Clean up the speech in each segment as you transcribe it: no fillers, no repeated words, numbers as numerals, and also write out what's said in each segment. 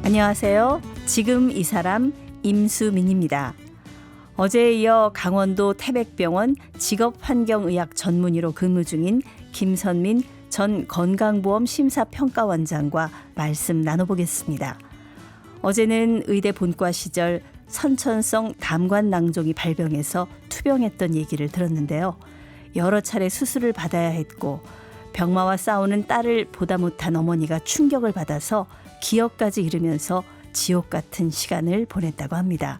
안녕하세요. 지금 이 사람 임수민입니다. 어제에 이어 강원도 태백병원 직업환경의학 전문의로 근무 중인 김선민 전 건강보험 심사평가원장과 말씀 나눠보겠습니다. 어제는 의대 본과 시절 선천성 담관낭종이 발병해서 투병했던 얘기를 들었는데요. 여러 차례 수술을 받아야 했고 병마와 싸우는 딸을 보다 못한 어머니가 충격을 받아서 기억까지 잃으면서 지옥 같은 시간을 보냈다고 합니다.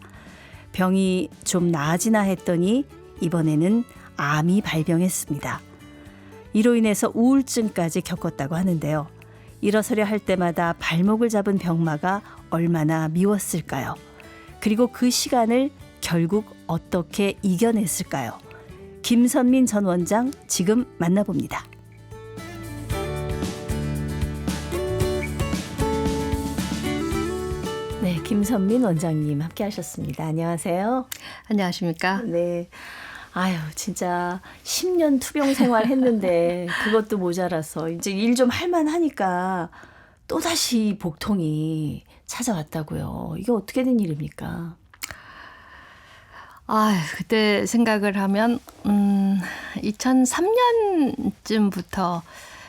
병이 좀 나아지나 했더니 이번에는 암이 발병했습니다. 이로 인해서 우울증까지 겪었다고 하는데요. 일어서려 할 때마다 발목을 잡은 병마가 얼마나 미웠을까요? 그리고 그 시간을 결국 어떻게 이겨냈을까요? 김선민 전 원장 지금 만나봅니다. 네, 김선민 원장님 함께 하셨습니다. 안녕하세요. 안녕하십니까? 네. 아유, 진짜 10년 투병 생활 했는데 그것도 모자라서 이제 일 좀 할만하니까 또다시 복통이 찾아왔다고요. 이게 어떻게 된 일입니까? 그때 생각을 하면 2003년쯤부터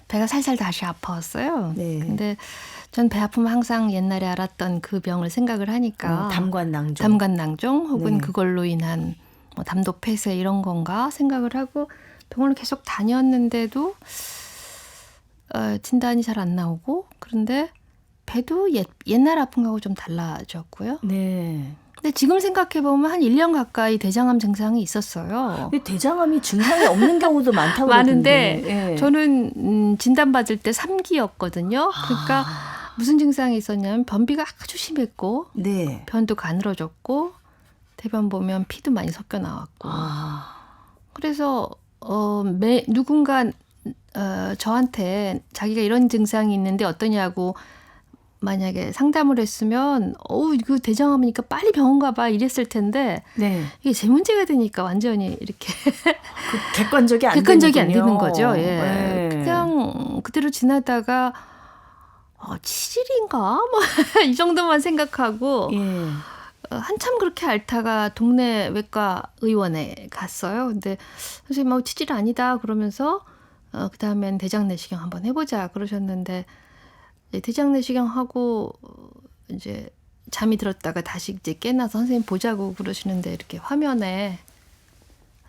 배가 살살 다시 아파왔어요. 네. 근데 전 배 아프면 항상 옛날에 알았던 그 병을 생각을 하니까 담관낭종 혹은 네. 그걸로 인한 뭐 담도 폐쇄 이런 건가 생각을 하고 병원을 계속 다녔는데도 진단이 잘 안 나오고, 그런데 배도 옛날 아픈 거하고 좀 달라졌고요. 네. 근데 지금 생각해보면 한 1년 가까이 대장암 증상이 있었어요. 근데 대장암이 증상이 없는 경우도 많다고 많은데 그러던데. 네. 저는 진단받을 때 3기였거든요. 그러니까 무슨 증상이 있었냐면 변비가 아주 심했고, 네. 변도 가늘어졌고, 대변 보면 피도 많이 섞여 나왔고. 그래서 누군가 저한테 자기가 이런 증상이 있는데 어떠냐고 만약에 상담을 했으면 이거 대장암이니까 빨리 병원 가봐 이랬을 텐데, 네. 이게 제 문제가 되니까 완전히 이렇게 객관적이 안 객관적이 안 되는군요. 되는 거죠. 예. 네. 그냥 그대로 지나다가 치질인가? 뭐 이 정도만 생각하고 예. 한참 그렇게 앓다가 동네 외과 의원에 갔어요. 근데 선생님 치질 아니다 그러면서 그다음엔 대장 내시경 한번 해보자 그러셨는데, 대장 내시경 하고 이제 잠이 들었다가 다시 이제 깨나서 선생님 보자고 그러시는데, 이렇게 화면에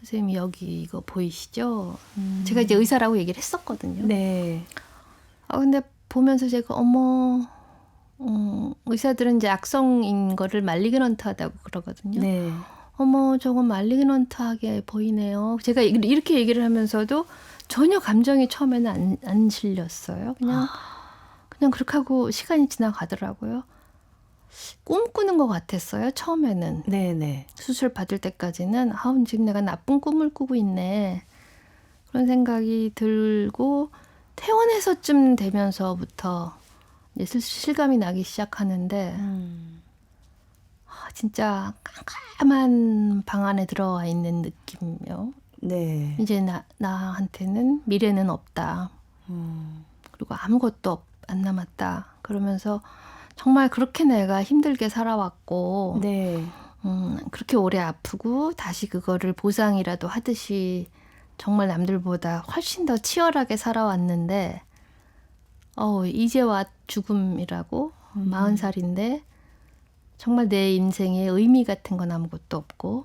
선생님 여기 이거 보이시죠? 제가 이제 의사라고 얘기를 했었거든요. 네. 근데 보면서 제가 의사들은 이제 악성인 거를 말리그넌트하다고 그러거든요. 네. 저건 말리그넌트하게 보이네요. 제가 이렇게 얘기를 하면서도 전혀 감정이 처음에는 안 실렸어요. 그냥 그렇게 하고 시간이 지나가더라고요. 꿈꾸는 것 같았어요, 처음에는. 네네. 수술 받을 때까지는 지금 내가 나쁜 꿈을 꾸고 있네, 그런 생각이 들고, 퇴원해서쯤 되면서부터 이제 슬슬 실감이 나기 시작하는데 진짜 깜깜한 방 안에 들어와 있는 느낌이요. 네. 이제 나한테는 미래는 없다. 그리고 아무것도 안 남았다. 그러면서 정말 그렇게 내가 힘들게 살아왔고, 네. 그렇게 오래 아프고 다시 그거를 보상이라도 하듯이 정말 남들보다 훨씬 더 치열하게 살아왔는데, 이제와 죽음이라고 40살인데 정말 내 인생에 의미 같은 건 아무것도 없고,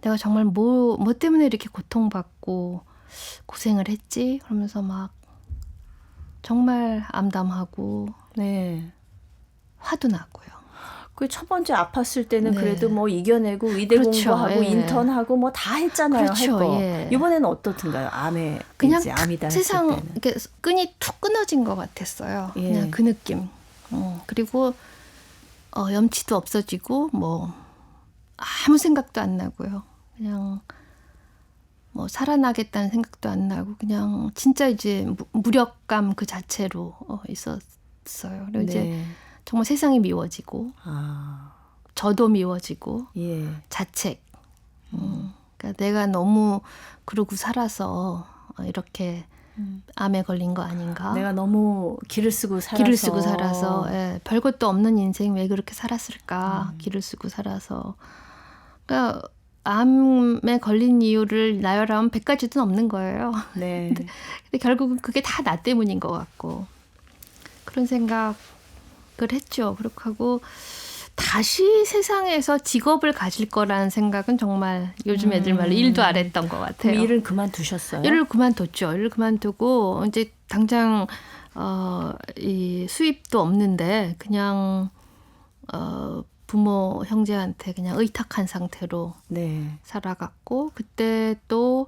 내가 정말 뭐 때문에 이렇게 고통받고 고생을 했지? 그러면서 막 정말 암담하고 네. 화도 나고요. 그 첫 번째 아팠을 때는 네. 그래도 뭐 이겨내고 의대 그렇죠. 공부하고 예. 인턴하고 뭐 다 했잖아요. 그렇죠. 할 거. 예. 이번에는 어떻든가요? 암에 그냥 이제 암이다 했을 세상 때는. 이렇게 끈이 툭 끊어진 것 같았어요. 예. 그냥 그 느낌. 그리고 염치도 없어지고 뭐 아무 생각도 안 나고요. 그냥 뭐 살아나겠다는 생각도 안 나고 그냥 진짜 이제 무력감 그 자체로 있었어요. 그리고 이제 네. 정말 세상이 미워지고 저도 미워지고 예. 자책. 그러니까 내가 너무 그러고 살아서 이렇게 암에 걸린 거 아닌가. 내가 너무 길을 쓰고 살아서. 예, 별것도 없는 인생 왜 그렇게 살았을까. 길을 쓰고 살아서. 그러니까 암에 걸린 이유를 나열하면 100가지도 넘는 거예요. 네. 근데 결국은 그게 다 나 때문인 것 같고 그런 생각을 했죠. 그렇게 하고 다시 세상에서 직업을 가질 거라는 생각은 정말 요즘 애들 말로 일도 안 했던 것 같아요. 그럼 일을 그만두셨어요? 일을 그만뒀죠. 일을 그만두고 이제 당장 이 수입도 없는데 그냥 부모 형제한테 그냥 의탁한 상태로 네. 살아갔고 그때도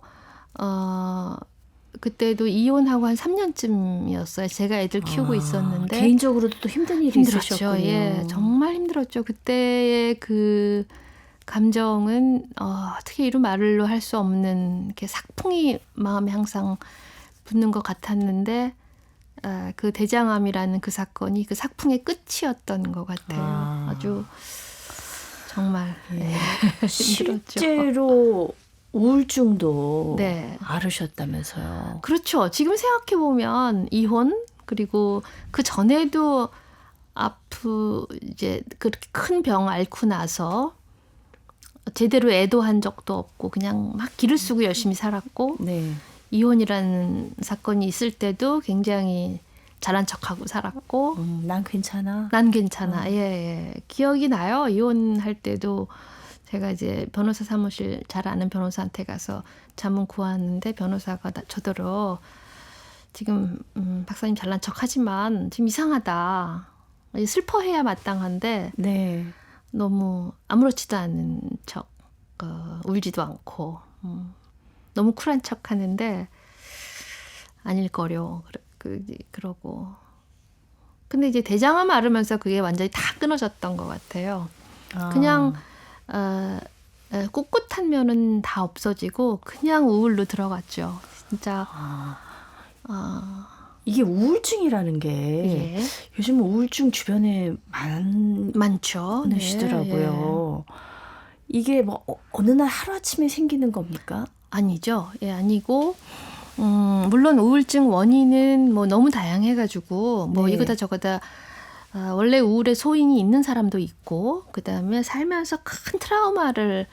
이혼하고 한 3년쯤이었어요. 제가 애들 키우고 있었는데 개인적으로도 또 힘든 일이 힘들었죠. 있으셨군요. 예, 정말 힘들었죠. 그때의 그 감정은 어떻게 이루 말로 할 수 없는 이렇게 삭풍이 마음에 항상 붙는 것 같았는데 그 대장암이라는 그 사건이 그 삭풍의 끝이었던 것 같아요. 아주 정말 힘들었죠. 실제로 우울증도 네. 앓으셨다면서요. 그렇죠. 지금 생각해 보면 이혼 그리고 그 전에도 이제 그렇게 큰 병 앓고 나서 제대로 애도한 적도 없고 그냥 막 기를 쓰고 열심히 살았고 네. 이혼이라는 사건이 있을 때도 굉장히 잘난 척하고 살았고 난 괜찮아. 난 괜찮아. 예. 기억이 나요. 이혼할 때도 제가 이제 변호사 사무실 잘 아는 변호사한테 가서 자문 구하는데 변호사가 저더러 지금 박사님 잘난 척하지만 지금 이상하다. 슬퍼해야 마땅한데 네. 너무 아무렇지도 않은 척, 울지도 않고 너무 쿨한 척하는데 아닐 거려. 그러고. 근데 이제 대장암 앓으면서 그게 완전히 다 끊어졌던 것 같아요. 그냥 꿋꿋한 면은 다 없어지고 그냥 우울로 들어갔죠. 진짜. 이게 우울증이라는 게 예. 요즘 우울증 주변에 많죠. 많으시더라고요. 네, 이게 뭐 어느 날 하루아침에 생기는 겁니까? 아니죠. 예, 아니고 물론 우울증 원인은 뭐 너무 다양해가지고 뭐 네. 이거다 저거다 원래 우울의 소인이 있는 사람도 있고 그다음에 살면서 큰 트라우마를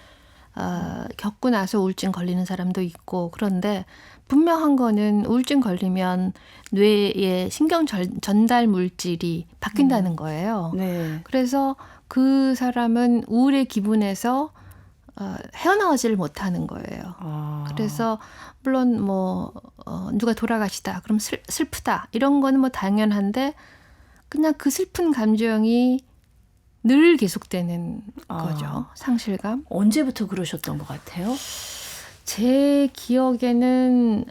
겪고 나서 우울증 걸리는 사람도 있고 그런데 분명한 거는 우울증 걸리면 뇌의 신경 전달 물질이 바뀐다는 거예요. 네. 그래서 그 사람은 우울의 기분에서 헤어나오지를 못하는 거예요. 그래서 물론 뭐 누가 돌아가시다 그럼 슬프다 이런 거는 뭐 당연한데 그냥 그 슬픈 감정이 늘 계속되는 거죠. 상실감. 언제부터 그러셨던 것 같아요? 제 기억에는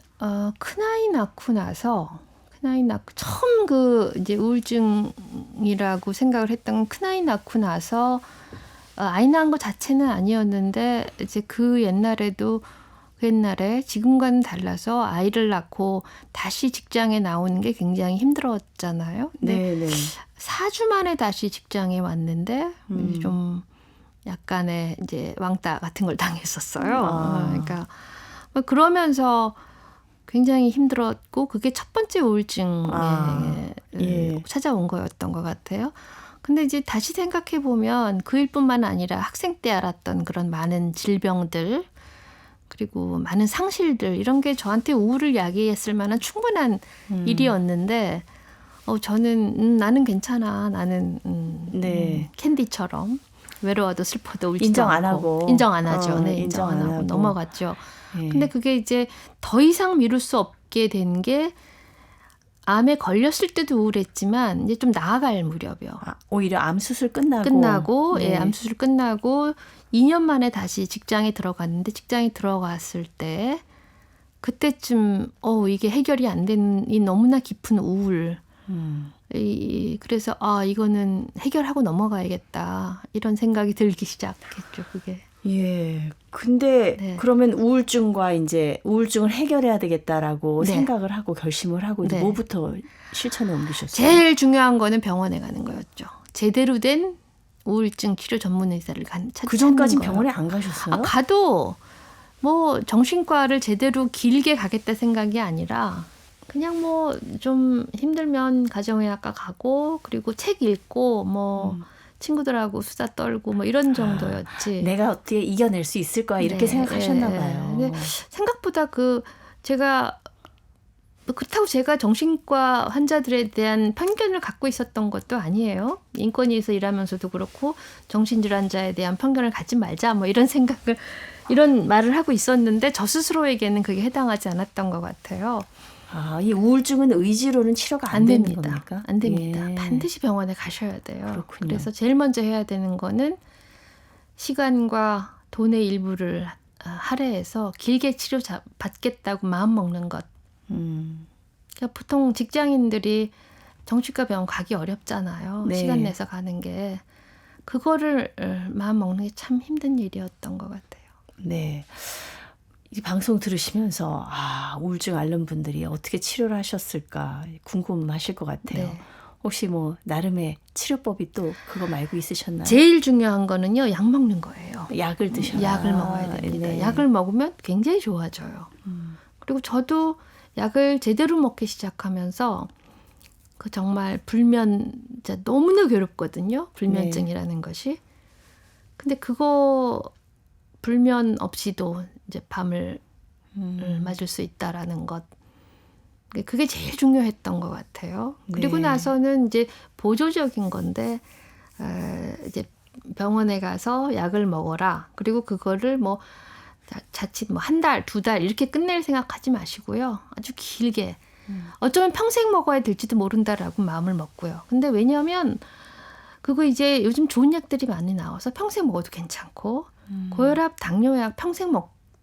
큰아이 낳고 나서 처음 그 이제 우울증이라고 생각을 했던 건 큰아이 낳고 나서 아이 낳은 것 자체는 아니었는데 이제 그 옛날에 지금과는 달라서 아이를 낳고 다시 직장에 나오는 게 굉장히 힘들었잖아요. 근데 네. 4주 만에 다시 직장에 왔는데 좀 약간의 이제 왕따 같은 걸 당했었어요. 그러니까 그러면서 굉장히 힘들었고 그게 첫 번째 우울증에 찾아온 거였던 것 같아요. 근데 이제 다시 생각해 보면 그 일뿐만 아니라 학생 때 알았던 그런 많은 질병들 그리고 많은 상실들 이런 게 저한테 우울을 야기했을 만한 충분한 일이었는데 저는 나는 괜찮아. 나는 캔디처럼 외로워도 슬퍼도 울지도 인정 않고 안 하고 인정 안 하죠. 네, 인정 안 하고 넘어갔죠. 네. 근데 그게 이제 더 이상 미룰 수 없게 된 게 암에 걸렸을 때도 우울했지만 이제 좀 나아갈 무렵이요. 오히려 암 수술 끝나고 네. 암 수술 끝나고 2년 만에 다시 직장에 들어갔는데 직장에 들어갔을 때 그때쯤 이게 해결이 안 된 이 너무나 깊은 우울. 그래서 이거는 해결하고 넘어가야겠다 이런 생각이 들기 시작했죠. 그게. 예. 근데 그러면 우울증을 해결해야 되겠다라고 생각을 하고 결심을 하고 이제 뭐부터 실천에 옮기셨어요? 제일 중요한 거는 병원에 가는 거였죠. 제대로 된 우울증 치료 전문 의사를 찾는 그 전까진 거예요. 병원에 안 가셨어요? 가도 뭐 정신과를 제대로 길게 가겠다 생각이 아니라 그냥 뭐 좀 힘들면 가정의학과 가고 그리고 책 읽고 뭐 친구들하고 수다 떨고 뭐 이런 정도였지. 내가 어떻게 이겨낼 수 있을 거야 이렇게 네, 생각하셨나 예, 예. 봐요. 근데 생각보다 제가 그렇다고 제가 정신과 환자들에 대한 편견을 갖고 있었던 것도 아니에요. 인권위에서 일하면서도 그렇고 정신질환자에 대한 편견을 갖지 말자 뭐 이런 말을 하고 있었는데 저 스스로에게는 그게 해당하지 않았던 것 같아요. 이 우울증은 의지로는 치료가 안 되는 겁니까? 안 됩니다. 예. 반드시 병원에 가셔야 돼요. 그렇군요. 그래서 제일 먼저 해야 되는 거는 시간과 돈의 일부를 할애해서 길게 치료 받겠다고 마음 먹는 것. 그러니까 보통 직장인들이 정신과 병원 가기 어렵잖아요. 네. 시간 내서 가는 게. 그거를 마음 먹는 게 참 힘든 일이었던 것 같아요. 네. 이 방송 들으시면서 우울증 앓는 분들이 어떻게 치료를 하셨을까 궁금하실 것 같아요. 네. 혹시 뭐 나름의 치료법이 또 그거 말고 있으셨나요? 제일 중요한 거는요. 약 먹는 거예요. 약을 드셔라. 약을 먹어야 됩니다. 네. 약을 먹으면 굉장히 좋아져요. 그리고 저도 약을 제대로 먹기 시작하면서 그 정말 불면 진짜 너무나 괴롭거든요. 불면증이라는 것이. 근데 그거 불면 없이도 이제 밤을 맞을 수 있다라는 것. 그게 제일 중요했던 것 같아요. 그리고 네. 나서는 이제 보조적인 건데 이제 병원에 가서 약을 먹어라. 그리고 그거를 뭐 자칫 뭐 한 달, 두 달 이렇게 끝낼 생각하지 마시고요. 아주 길게. 어쩌면 평생 먹어야 될지도 모른다라고 마음을 먹고요. 근데 왜냐하면 그거 이제 요즘 좋은 약들이 많이 나와서 평생 먹어도 괜찮고 고혈압, 당뇨약 평생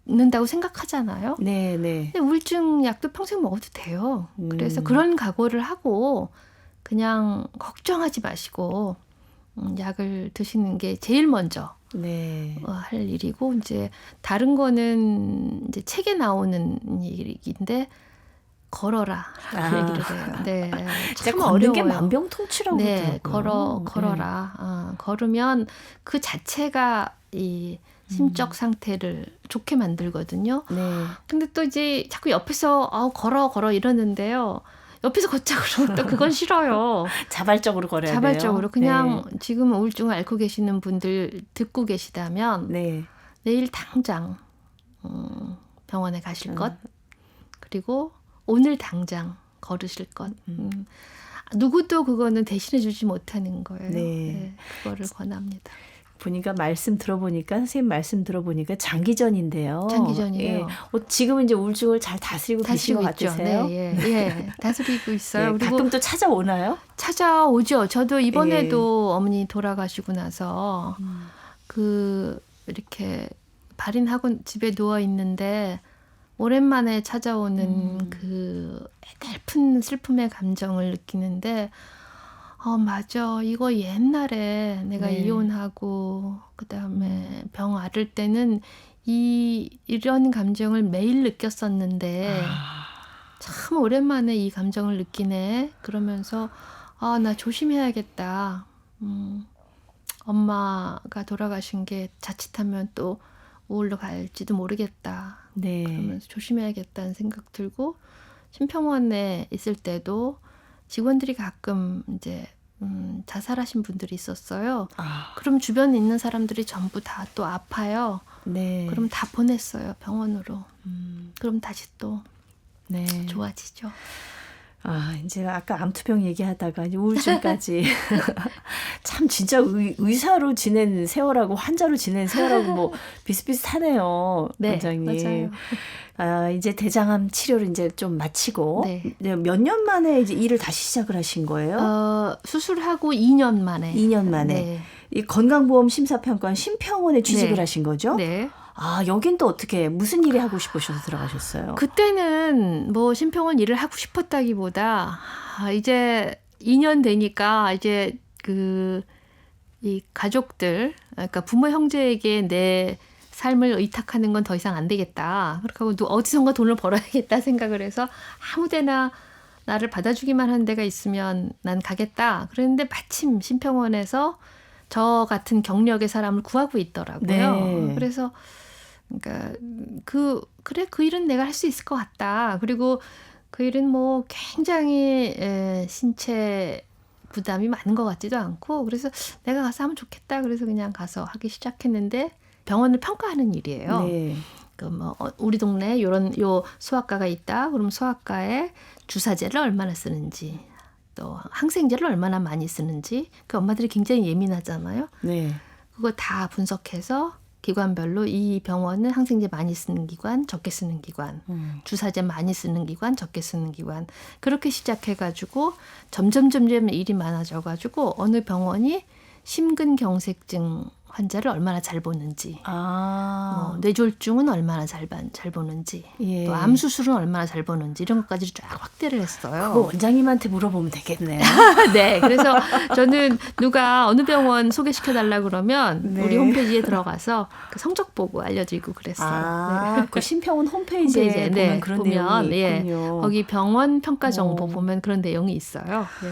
먹는다고 생각하잖아요. 네, 네. 근데 우울증 약도 평생 먹어도 돼요. 그래서 그런 각오를 하고 그냥 걱정하지 마시고 약을 드시는 게 제일 먼저 네. 할 일이고 이제 다른 거는 이제 책에 나오는 얘기인데 걸어라 얘기를 해요. 네, 진짜 참 걷는 게 어려워요. 만병통치라고 네, 그러더라고요. 걸어라. 걸으면 그 자체가 이 심적 상태를 좋게 만들거든요. 네. 근데 또 이제 자꾸 옆에서 걸어 이러는데요. 옆에서 걷자 그러면 또 그건 싫어요. 자발적으로 걸어야 자발적으로 돼요. 그냥 지금 우울증을 앓고 계시는 분들 듣고 계시다면 네. 내일 당장 병원에 가실 것 그리고 오늘 당장 걸으실 것 누구도 그거는 대신해 주지 못하는 거예요. 네. 네, 그거를 권합니다. 보니까 선생님 말씀 들어보니까 장기전인데요. 장기전이에요. 예. 지금은 이제 우울증을 잘 다스리고 계신 것 있죠. 같으세요? 네, 예. 다스리고 있어요. 예, 그리고 가끔 또 찾아오나요? 찾아오죠. 저도 이번에도 어머니 돌아가시고 나서 이렇게 발인하고 집에 누워 있는데 오랜만에 찾아오는 그 애달픈 슬픔의 감정을 느끼는데 맞아. 이거 옛날에 내가 네. 이혼하고 그다음에 병 앓을 때는 이런 감정을 매일 느꼈었는데 참 오랜만에 이 감정을 느끼네. 그러면서 나 조심해야겠다. 엄마가 돌아가신 게 자칫하면 또 우울로 갈지도 모르겠다. 네. 그러면서 조심해야겠다는 생각 들고 심평원에 있을 때도 직원들이 가끔 이제 자살하신 분들이 있었어요. 그럼 주변에 있는 사람들이 전부 다 또 아파요. 네. 그럼 다 보냈어요 병원으로. 그럼 다시 또 네. 좋아지죠. 이제 아까 암투병 얘기하다가 이제 우울증까지 참 진짜 의사로 지낸 세월하고 환자로 지낸 세월하고 뭐 비슷비슷하네요, 네, 원장님. 맞아요. 이제 대장암 치료를 이제 좀 마치고 네. 이제 몇 년 만에 이제 일을 다시 시작을 하신 거예요? 수술하고 2년 만에. 2년 만에. 네. 이 건강보험 심사평가원 심평원에 취직을 네. 하신 거죠? 네. 여긴 또 어떻게 무슨 일이 하고 싶으셔서 들어가셨어요? 그때는 뭐 심평원 일을 하고 싶었다기보다 이제 2년 되니까 이제 이 가족들 그러니까 부모 형제에게 내 삶을 의탁하는 건 더 이상 안 되겠다. 그렇게 어디선가 돈을 벌어야겠다 생각을 해서 아무데나 나를 받아주기만 하는 데가 있으면 난 가겠다. 그랬는데 마침 심평원에서 저 같은 경력의 사람을 구하고 있더라고요. 네. 그래서 그러니까 그 일은 내가 할 수 있을 것 같다. 그리고 그 일은 뭐 굉장히 신체 부담이 많은 것 같지도 않고 그래서 내가 가서 하면 좋겠다. 그래서 그냥 가서 하기 시작했는데 병원을 평가하는 일이에요. 네. 그 뭐 우리 동네에 요 소아과가 있다. 그럼 소아과에 주사제를 얼마나 쓰는지 또 항생제를 얼마나 많이 쓰는지 그 엄마들이 굉장히 예민하잖아요. 네. 그거 다 분석해서 기관별로 이 병원은 항생제 많이 쓰는 기관, 적게 쓰는 기관, 주사제 많이 쓰는 기관, 적게 쓰는 기관 그렇게 시작해가지고 점점 일이 많아져가지고 어느 병원이 심근경색증 환자를 얼마나 잘 보는지, 아. 뇌졸중은 얼마나 잘 보는지, 예. 또 암 수술은 얼마나 잘 보는지 이런 것까지 쫙 확대를 했어요. 그거 원장님한테 물어보면 되겠네요. 네, 그래서 저는 누가 어느 병원 소개시켜 달라 그러면 네. 우리 홈페이지에 들어가서 그 성적 보고 알려드리고 그랬어요. 아, 네. 그 심평원 홈페이지에 보면 그런 내용이 있군요. 거기 병원 평가 정보 보면 그런 내용이 있어요. 네.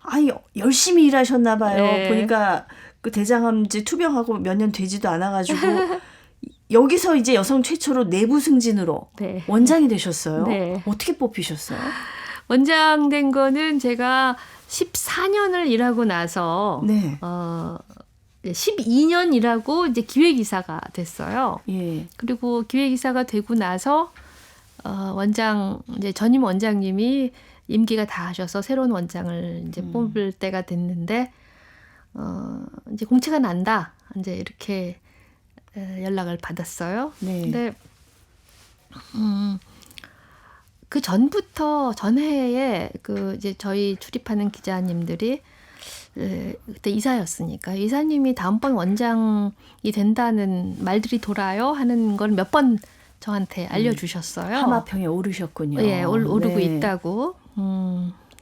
아니, 열심히 일하셨나 봐요. 네. 보니까 그 대장암제 투병하고 몇 년 되지도 않아가지고 여기서 이제 여성 최초로 내부 승진으로 네. 원장이 되셨어요. 네. 어떻게 뽑히셨어요? 원장 된 거는 제가 14년을 일하고 나서 네. 12년 일하고 이제 기획이사가 됐어요. 예. 그리고 기획이사가 되고 나서 원장 이제 전임 원장님이 임기가 다 하셔서 새로운 원장을 이제 뽑을 때가 됐는데 이제 공채가 난다. 이제 이렇게 연락을 받았어요. 네. 근데 그 전부터 전해에 그 이제 저희 출입하는 기자님들이 그때 이사였으니까 이사님이 다음번 원장이 된다는 말들이 돌아요 하는 걸 몇 번 저한테 알려주셨어요. 하마평에 오르셨군요. 예, 오르고 네. 있다고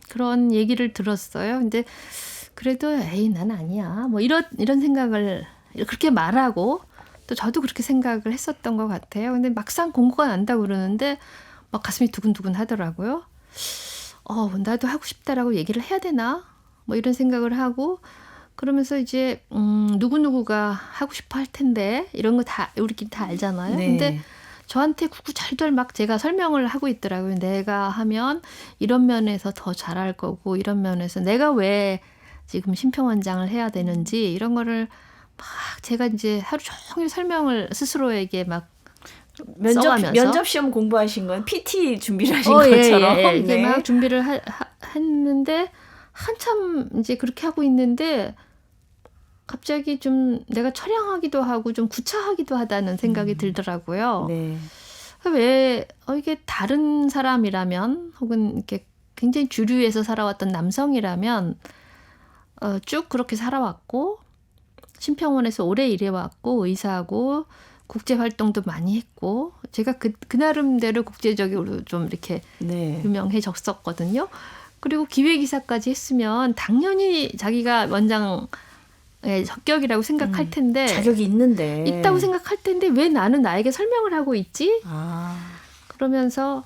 그런 얘기를 들었어요. 근데 그래도 에이 난 아니야. 뭐 이런 생각을 그렇게 말하고 또 저도 그렇게 생각을 했었던 것 같아요. 근데 막상 공고가 난다 그러는데 막 가슴이 두근두근 하더라고요. 나도 하고 싶다라고 얘기를 해야 되나? 뭐 이런 생각을 하고 그러면서 이제 누구누구가 하고 싶어 할 텐데 이런 거 다 우리끼리 다 알잖아요. 네. 근데 저한테 구구절절 막 제가 설명을 하고 있더라고요. 내가 하면 이런 면에서 더 잘할 거고 이런 면에서 내가 왜 지금 심평원장을 해야 되는지 이런 거를 막 제가 이제 하루 종일 설명을 스스로에게 막 써가면서. 면접 시험 공부하신 건 PT 준비를 하신 예, 것처럼. 예, 예. 이제 네. 막 준비를 했는데 한참 이제 그렇게 하고 있는데 갑자기 좀 내가 처량하기도 하고 좀 구차하기도 하다는 생각이 들더라고요. 네. 왜 이게 다른 사람이라면 혹은 이렇게 굉장히 주류에서 살아왔던 남성이라면 쭉 그렇게 살아왔고 심평원에서 오래 일해왔고 의사하고 국제 활동도 많이 했고 제가 그 나름대로 국제적으로 좀 이렇게 네. 유명해졌었거든요. 그리고 기획이사까지 했으면 당연히 자기가 원장의 적격이라고 생각할 텐데 자격이 있는데. 있다고 생각할 텐데 왜 나는 나에게 설명을 하고 있지? 아. 그러면서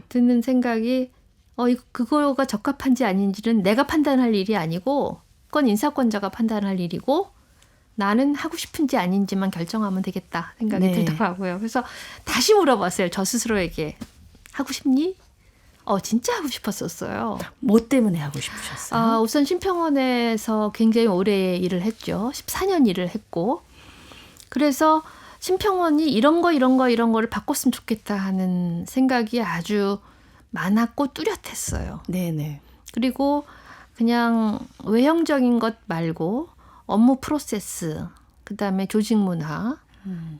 드는 생각이 그거가 적합한지 아닌지는 내가 판단할 일이 아니고 그건 인사권자가 판단할 일이고 나는 하고 싶은지 아닌지만 결정하면 되겠다 생각이 네. 들더라고요. 그래서 다시 물어봤어요. 저 스스로에게. 하고 싶니? 진짜 하고 싶었었어요. 뭐 때문에 하고 싶으셨어요? 우선 심평원에서 굉장히 오래 일을 했죠. 14년 일을 했고 그래서 심평원이 이런 거를 바꿨으면 좋겠다 하는 생각이 아주 많았고 뚜렷했어요. 네네. 그리고 그냥 외형적인 것 말고 업무 프로세스, 그다음에 조직 문화,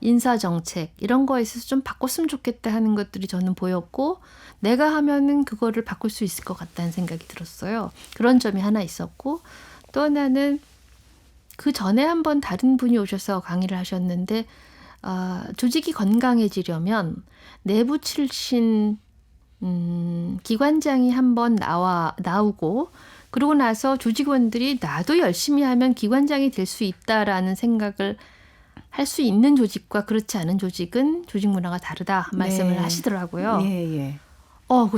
인사 정책 이런 거에 있어서 좀 바꿨으면 좋겠다 하는 것들이 저는 보였고 내가 하면은 그거를 바꿀 수 있을 것 같다는 생각이 들었어요. 그런 점이 하나 있었고 또 하나는 그 전에 한번 다른 분이 오셔서 강의를 하셨는데 조직이 건강해지려면 내부 출신 기관장이 한번 나오고 그러고 나서 조직원들이 나도 열심히 하면 기관장이 될 수 있다라는 생각을 할 수 있는 조직과 그렇지 않은 조직은 조직 문화가 다르다 말씀을 네. 하시더라고요. 예.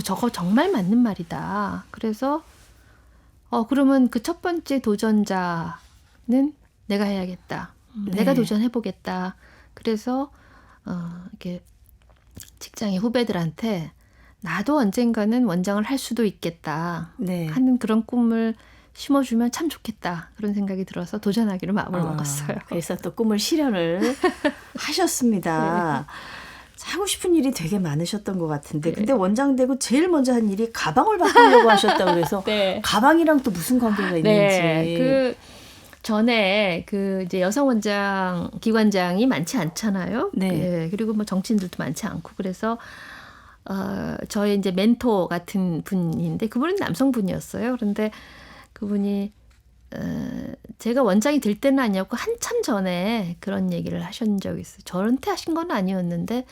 저거 정말 맞는 말이다. 그래서 그러면 그 첫 번째 도전자는 내가 해야겠다. 네. 내가 도전해보겠다. 그래서 이렇게 직장의 후배들한테 나도 언젠가는 원장을 할 수도 있겠다 네. 하는 그런 꿈을 심어주면 참 좋겠다 그런 생각이 들어서 도전하기로 마음을 먹었어요. 그래서 또 꿈을 실현을 하셨습니다. 하고 싶은 일이 되게 많으셨던 것 같은데 근데 원장 되고 제일 먼저 한 일이 가방을 바꾸려고 하셨다고 그래서 네. 가방이랑 또 무슨 관계가 있는지. 네, 그 전에 그 이제 여성 원장 기관장이 많지 않잖아요. 네. 예, 그리고 뭐 정치인들도 많지 않고 그래서 저의 이제 멘토 같은 분인데 그분은 남성분이었어요. 그런데 그분이 제가 원장이 될 때는 아니었고 한참 전에 그런 얘기를 하신 적이 있어요. 저한테 하신 건 아니었는데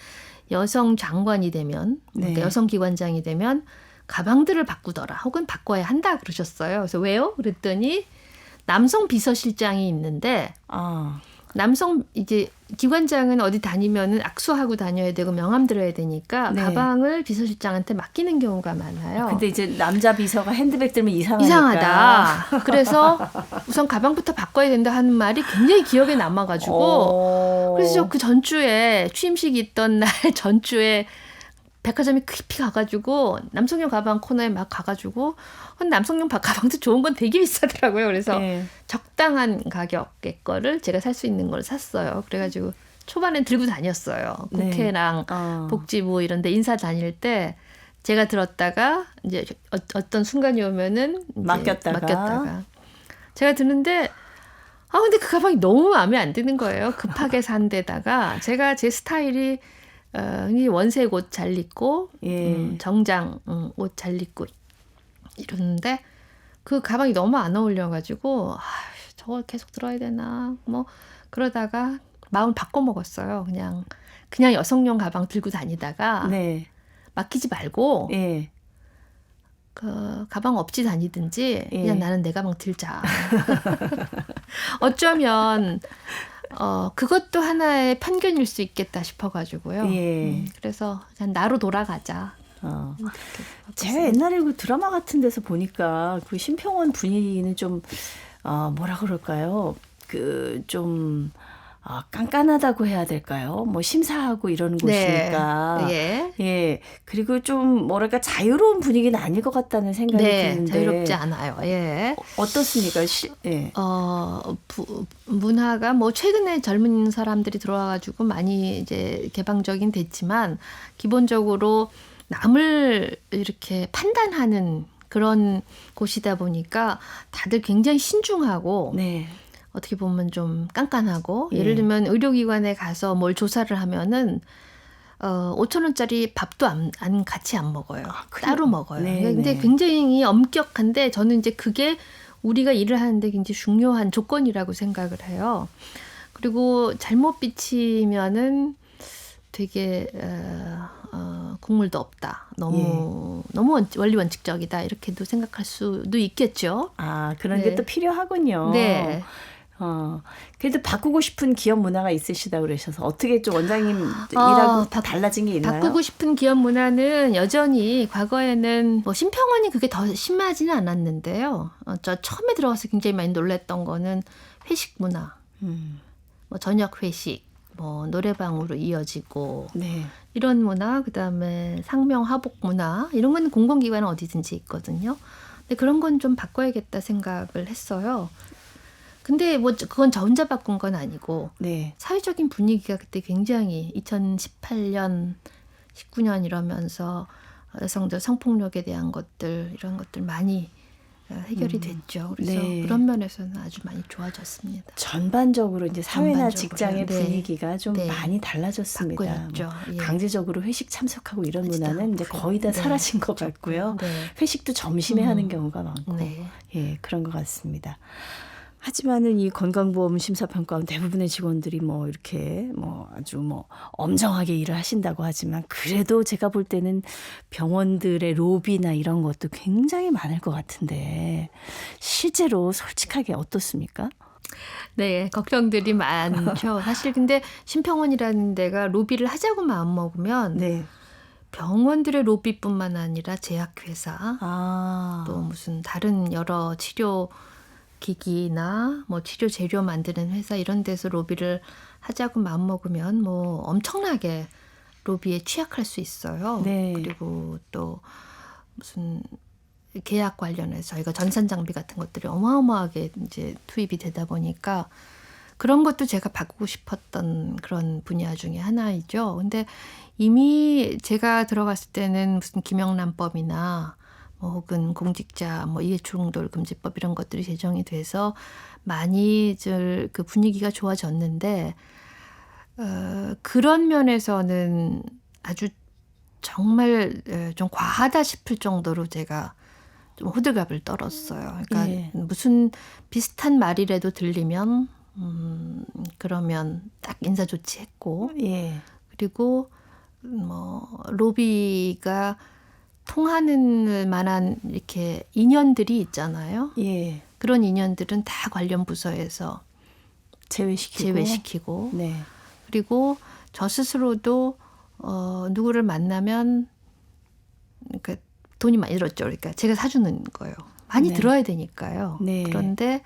여성 장관이 되면 그러니까 네. 여성 기관장이 되면 가방들을 바꾸더라 혹은 바꿔야 한다 그러셨어요. 그래서 왜요? 그랬더니 남성 비서실장이 있는데 아, 남성 이제 기관장은 어디 다니면은 악수하고 다녀야 되고 명함 들어야 되니까 네. 가방을 비서실장한테 맡기는 경우가 많아요. 근데 이제 남자 비서가 핸드백 들면 이상하니까. 이상하다. 그래서 우선 가방부터 바꿔야 된다 하는 말이 굉장히 기억에 남아가지고 그래서 저 그 전주에 취임식이 있던 날 전주에 백화점이 깊이 가가지고 남성용 가방 코너에 막 가가지고 남성용 가방도 좋은 건 되게 비싸더라고요. 그래서 네. 적당한 가격의 거를 제가 살 수 있는 걸 샀어요. 그래가지고 초반엔 들고 다녔어요. 네. 국회랑 복지부 이런 데 인사 다닐 때 제가 들었다가 이제 어떤 순간이 오면은 이제 맡겼다가 제가 드는데 근데 그 가방이 너무 마음에 안 드는 거예요. 급하게 산 데다가 제가 제 스타일이 원색 옷 잘 입고 예. 정장 옷 잘 입고 이러는데 그 가방이 너무 안 어울려가지고 저걸 계속 들어야 되나 뭐 그러다가 마음을 바꿔 먹었어요. 그냥 여성용 가방 들고 다니다가 네. 맡기지 말고 예. 그 가방 없이 다니든지 예. 그냥 나는 내 가방 들자. 어쩌면 그것도 하나의 편견일 수 있겠다 싶어가지고요. 예. 그래서 그냥 나로 돌아가자. 제가 옛날에 그 드라마 같은 데서 보니까 그 심평원 분위기는 좀 뭐라 그럴까요? 그 좀 깐깐하다고 해야 될까요? 뭐 심사하고 이러는 곳이니까. 네. 예. 그리고 좀 뭐랄까 자유로운 분위기는 아닐 것 같다는 생각이 드는데. 자유롭지 않아요. 예. 어떻습니까? 예. 문화가 뭐 최근에 젊은 사람들이 들어와가지고 많이 이제 개방적인 됐지만 기본적으로 남을 이렇게 판단하는 그런 곳이다 보니까 다들 굉장히 신중하고 네. 어떻게 보면 좀 깐깐하고 예. 예를 들면 의료기관에 가서 뭘 조사를 하면은 5,000원짜리 밥도 같이 안 먹어요. 따로 먹어요. 네, 근데 네. 굉장히 엄격한데 저는 이제 그게 우리가 일을 하는데 굉장히 중요한 조건이라고 생각을 해요. 그리고 잘못 비치면은 되게 국물도 없다. 너무 원리 원칙적이다. 이렇게도 생각할 수도 있겠죠. 그런 네. 게 또 필요하군요. 네. 그래도 바꾸고 싶은 기업 문화가 있으시다 그러셔서 어떻게 좀 원장님 일하고 다 달라진 게 있나요? 바꾸고 싶은 기업 문화는 여전히 과거에는 뭐 심평원이 그게 더 심하지는 않았는데요. 저 처음에 들어가서 굉장히 많이 놀랬던 거는 회식 문화, 뭐 저녁 회식, 뭐 노래방으로 이어지고 네. 이런 문화, 그다음에 상명 하복 문화 이런 건 공공기관은 어디든지 있거든요. 근데 그런 건 좀 바꿔야겠다 생각을 했어요. 근데 뭐 그건 저 혼자 바꾼 건 아니고 네. 사회적인 분위기가 그때 굉장히 2018년, 19년 이러면서 여성들 성폭력에 대한 것들 이런 것들 많이 해결이 됐죠. 그래서 네. 그런 면에서는 아주 많이 좋아졌습니다. 전반적으로 이제 사회나 전반적으로요. 직장의 네. 분위기가 좀 네. 많이 달라졌습니다. 바꿔졌죠. 뭐 예. 강제적으로 회식 참석하고 이런 하지도 문화는 이제 않고요. 거의 다 네. 사라진 것 같고요. 네. 회식도 점심에 하는 경우가 많고 네. 예, 그런 것 같습니다. 하지만은 이 건강보험 심사평가원 대부분의 직원들이 뭐 이렇게 뭐 아주 뭐 엄정하게 일을 하신다고 하지만 그래도 제가 볼 때는 병원들의 로비나 이런 것도 굉장히 많을 것 같은데 실제로 솔직하게 어떻습니까? 네, 걱정들이 많죠. 사실 근데 심평원이라는 데가 로비를 하자고 마음먹으면 네. 병원들의 로비뿐만 아니라 제약회사 또 무슨 다른 여러 치료 기기나 뭐 치료 재료 만드는 회사 이런 데서 로비를 하자고 마음먹으면 뭐 엄청나게 로비에 취약할 수 있어요. 네. 그리고 또 무슨 계약 관련해서 저희가 전산 장비 같은 것들이 어마어마하게 이제 투입이 되다 보니까 그런 것도 제가 바꾸고 싶었던 그런 분야 중에 하나이죠. 근데 이미 제가 들어갔을 때는 무슨 김영란법이나 뭐 혹은 공직자 뭐 이해충돌 금지법 이런 것들이 제정이 돼서 많이 그 분위기가 좋아졌는데 그런 면에서는 아주 정말 좀 과하다 싶을 정도로 제가 좀 호들갑을 떨었어요. 그러니까 예. 무슨 비슷한 말이라도 들리면 그러면 딱 인사 조치했고 예. 그리고 뭐 로비가 통하는 만한 이렇게 인연들이 있잖아요. 예. 그런 인연들은 다 관련 부서에서 제외시키고 네. 그리고 저 스스로도 누구를 만나면 그러니까 돈이 많이 들었죠. 그러니까 제가 사주는 거예요. 많이 네. 들어야 되니까요. 네. 그런데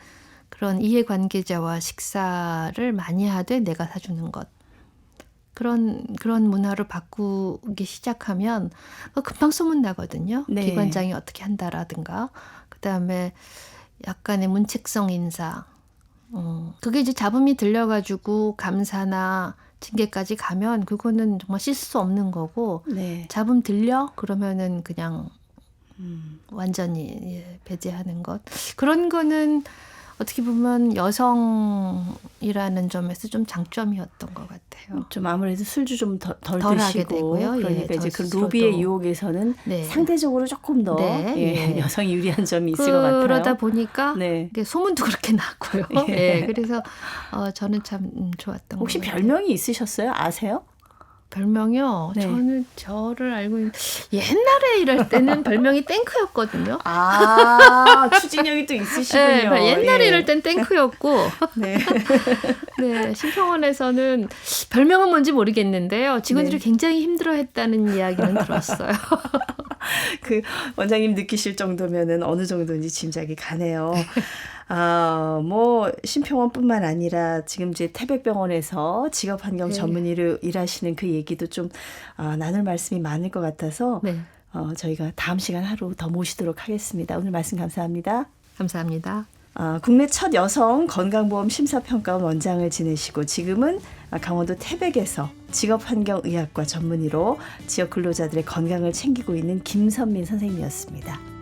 그런 이해관계자와 식사를 많이 하되 내가 사주는 것. 그런 문화로 바꾸기 시작하면 금방 소문나거든요. 네. 기관장이 어떻게 한다라든가 그다음에 약간의 문책성 인사. 그게 이제 잡음이 들려가지고 감사나 징계까지 가면 그거는 정말 씻을 수 없는 거고 네. 잡음 들려? 그러면은 그냥 완전히 배제하는 것. 그런 거는 어떻게 보면 여성이라는 점에서 좀 장점이었던 것 같아요. 좀 아무래도 술주 좀 덜 덜 하게 드시고 되고요. 그러니까 예, 이제 저 그 스스로도. 로비의 유혹에서는 네. 상대적으로 조금 더 네, 예, 예. 여성이 유리한 점이 있을 것 같아요. 그러다 보니까 네. 이게 소문도 그렇게 났고요. 예. 예, 그래서 저는 참 좋았던 혹시 것 같아요. 별명이 있으셨어요? 아세요? 별명이요? 네. 저는 저를 알고 있는 옛날에 일할 때는 별명이 땡크였거든요. 아, 추진력이 또 있으시군요. 네, 옛날에 예. 이럴 땐 땡크였고 네. 네, 신평원에서는 별명은 뭔지 모르겠는데요. 직원들이 네. 굉장히 힘들어했다는 이야기는 들었어요. 그 원장님 느끼실 정도면은 어느 정도인지 짐작이 가네요. 뭐 신평원뿐만 아니라 지금 이제 태백병원에서 직업환경 네. 전문의로 일하시는 그 얘기도 좀 나눌 말씀이 많을 것 같아서 네, 저희가 다음 시간 하루 더 모시도록 하겠습니다. 오늘 말씀 감사합니다. 감사합니다. 국내 첫 여성 건강보험 심사평가원 원장을 지내시고 지금은 강원도 태백에서 직업환경의학과 전문의로 지역 근로자들의 건강을 챙기고 있는 김선민 선생님이었습니다.